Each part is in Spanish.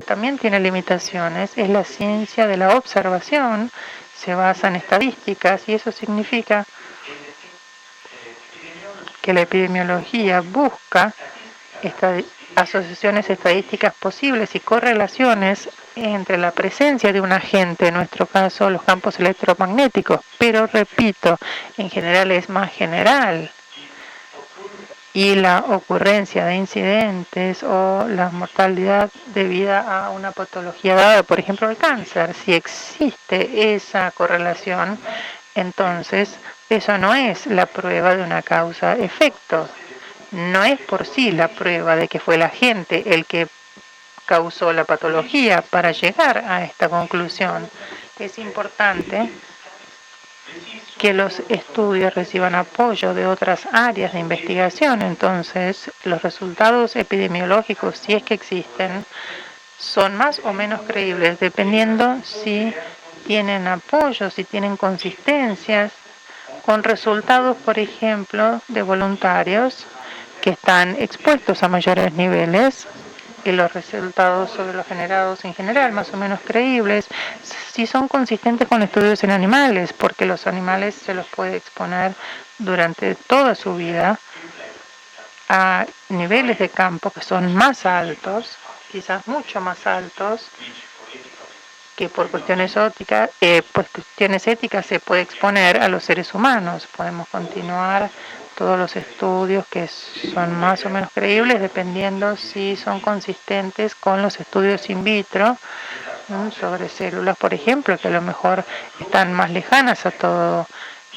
también tiene limitaciones. Es la ciencia de la observación, se basa en estadísticas y eso significa que la epidemiología busca asociaciones estadísticas posibles y correlaciones entre la presencia de un agente, en nuestro caso los campos electromagnéticos, pero repito, en general es más general, y la ocurrencia de incidentes o la mortalidad debida a una patología dada, por ejemplo el cáncer. Si existe esa correlación, entonces eso no es la prueba de una causa-efecto. No es por sí la prueba de que fue el agente el que causó la patología para llegar a esta conclusión. Es importante que los estudios reciban apoyo de otras áreas de investigación. Entonces, los resultados epidemiológicos, si es que existen, son más o menos creíbles, dependiendo si tienen apoyo, si tienen consistencias con resultados, por ejemplo, de voluntarios que están expuestos a mayores niveles, y los resultados sobre los generados en general, más o menos creíbles, si son consistentes con estudios en animales, porque los animales se los puede exponer durante toda su vida a niveles de campo que son más altos, quizás mucho más altos, que por cuestiones éticas se puede exponer a los seres humanos. Podemos continuar todos los estudios que son más o menos creíbles dependiendo si son consistentes con los estudios in vitro, ¿no?, sobre células, por ejemplo, que a lo mejor están más lejanas a todo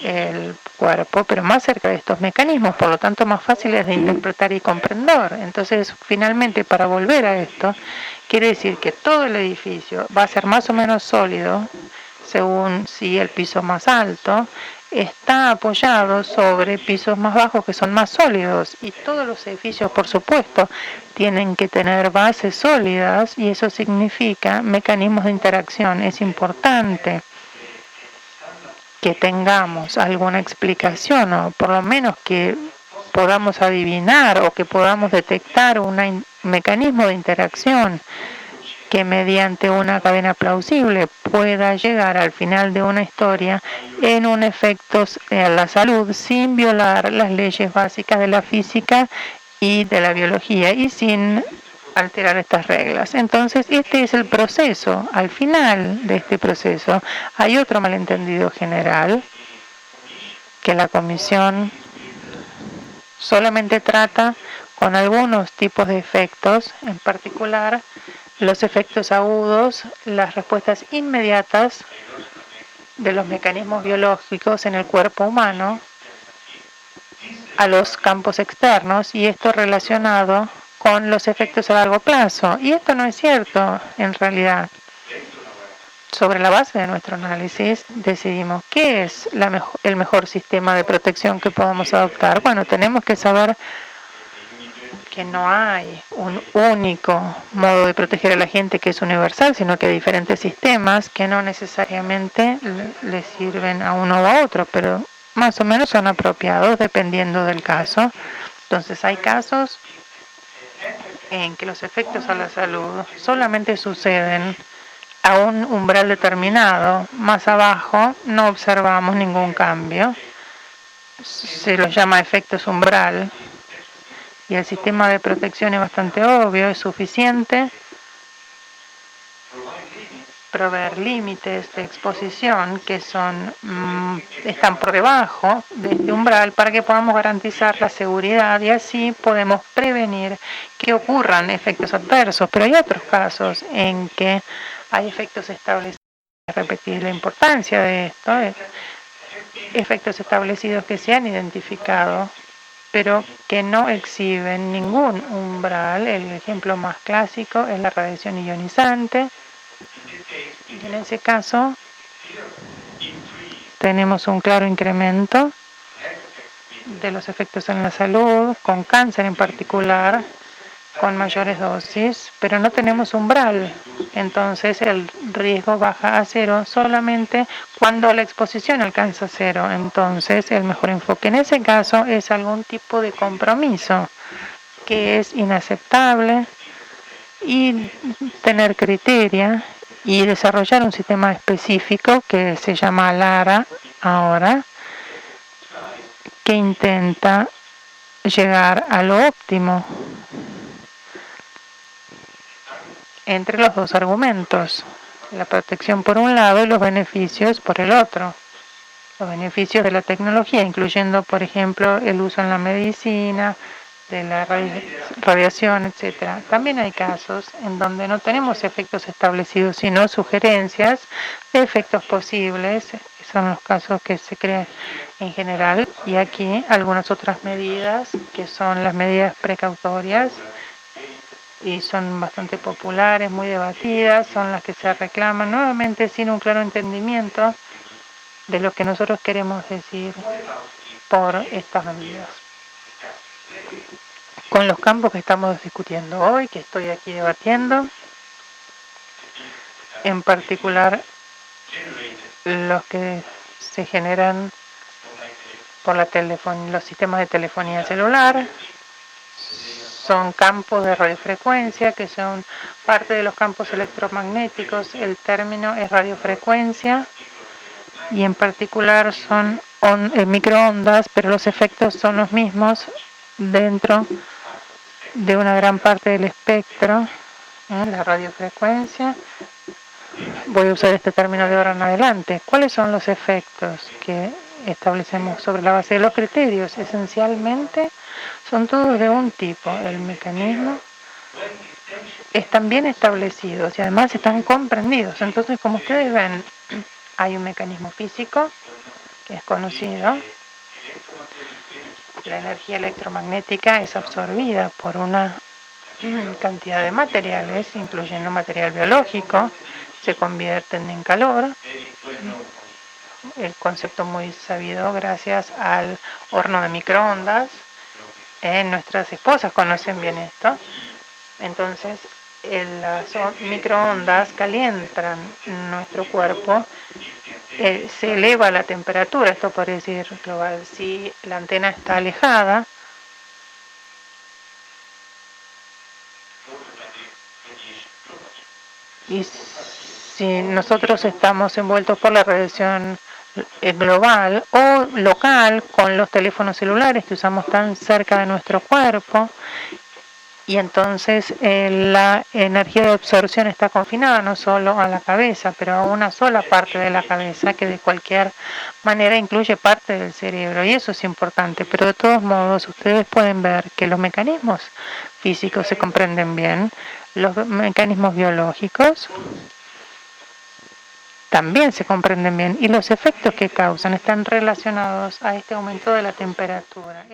el cuerpo, pero más cerca de estos mecanismos, por lo tanto más fáciles de interpretar y comprender. Entonces, finalmente, para volver a esto, quiere decir que todo el edificio va a ser más o menos sólido, según si el piso más alto está apoyado sobre pisos más bajos que son más sólidos, y todos los edificios, por supuesto, tienen que tener bases sólidas, y eso significa mecanismos de interacción. Es importante que tengamos alguna explicación, o por lo menos que podamos adivinar o que podamos detectar un mecanismo de interacción que mediante una cadena plausible pueda llegar al final de una historia en un efecto a la salud sin violar las leyes básicas de la física y de la biología y sin alterar estas reglas. Entonces, este es el proceso. Al final de este proceso hay otro malentendido general, que la comisión solamente trata con algunos tipos de efectos, en particular los efectos agudos, las respuestas inmediatas de los mecanismos biológicos en el cuerpo humano a los campos externos, y esto relacionado con los efectos a largo plazo. Y esto no es cierto, en realidad. Sobre la base de nuestro análisis decidimos qué es el mejor sistema de protección que podamos adoptar. Bueno, tenemos que saber que no hay un único modo de proteger a la gente que es universal, sino que hay diferentes sistemas que no necesariamente le sirven a uno o a otro, pero más o menos son apropiados dependiendo del caso. Entonces hay casos en que los efectos a la salud solamente suceden a un umbral determinado. Más abajo no observamos ningún cambio. Se los llama efectos umbral. Y el sistema de protección es bastante obvio, es suficiente proveer límites de exposición que están por debajo de este umbral para que podamos garantizar la seguridad, y así podemos prevenir que ocurran efectos adversos. Pero hay otros casos en que hay efectos establecidos. Repetir la importancia de esto, efectos establecidos que se han identificado pero que no exhiben ningún umbral. El ejemplo más clásico es la radiación ionizante. En ese caso tenemos un claro incremento de los efectos en la salud, con cáncer en particular, con mayores dosis, pero no tenemos umbral. Entonces el riesgo baja a cero solamente cuando la exposición alcanza cero. Entonces el mejor enfoque en ese caso es algún tipo de compromiso que es inaceptable y tener criterio y desarrollar un sistema específico que se llama LARA ahora, que intenta llegar a lo óptimo entre los dos argumentos, la protección por un lado y los beneficios por el otro. Los beneficios de la tecnología, incluyendo, por ejemplo, el uso en la medicina, de la radiación, etc. También hay casos en donde no tenemos efectos establecidos, sino sugerencias de efectos posibles. Son los casos que se crean en general. Y aquí algunas otras medidas, que son las medidas precautorias, y son bastante populares, muy debatidas, son las que se reclaman nuevamente sin un claro entendimiento de lo que nosotros queremos decir por estas medidas. Con los campos que estamos discutiendo hoy, que estoy aquí debatiendo, en particular los que se generan por los sistemas de telefonía celular, son campos de radiofrecuencia que son parte de los campos electromagnéticos. El término es radiofrecuencia y en particular son microondas, pero los efectos son los mismos dentro de una gran parte del espectro, la radiofrecuencia. Voy a usar este término de ahora en adelante. ¿Cuáles son los efectos que establecemos sobre la base de los criterios? Esencialmente son todos de un tipo. El mecanismo están bien establecidos y además están comprendidos. Entonces, como ustedes ven, hay un mecanismo físico que es conocido. La energía electromagnética es absorbida por una cantidad de materiales, incluyendo material biológico, se convierten en calor. El concepto muy sabido gracias al horno de microondas. Nuestras esposas conocen bien esto. Entonces, las microondas calientan nuestro cuerpo, se eleva la temperatura, esto por decir global. Si la antena está alejada, y si nosotros estamos envueltos por la radiación global o local con los teléfonos celulares que usamos tan cerca de nuestro cuerpo, y entonces la energía de absorción está confinada no solo a la cabeza, pero a una sola parte de la cabeza, que de cualquier manera incluye parte del cerebro, y eso es importante. Pero de todos modos ustedes pueden ver que los mecanismos físicos se comprenden bien, los mecanismos biológicos también se comprenden bien, y los efectos que causan están relacionados a este aumento de la temperatura.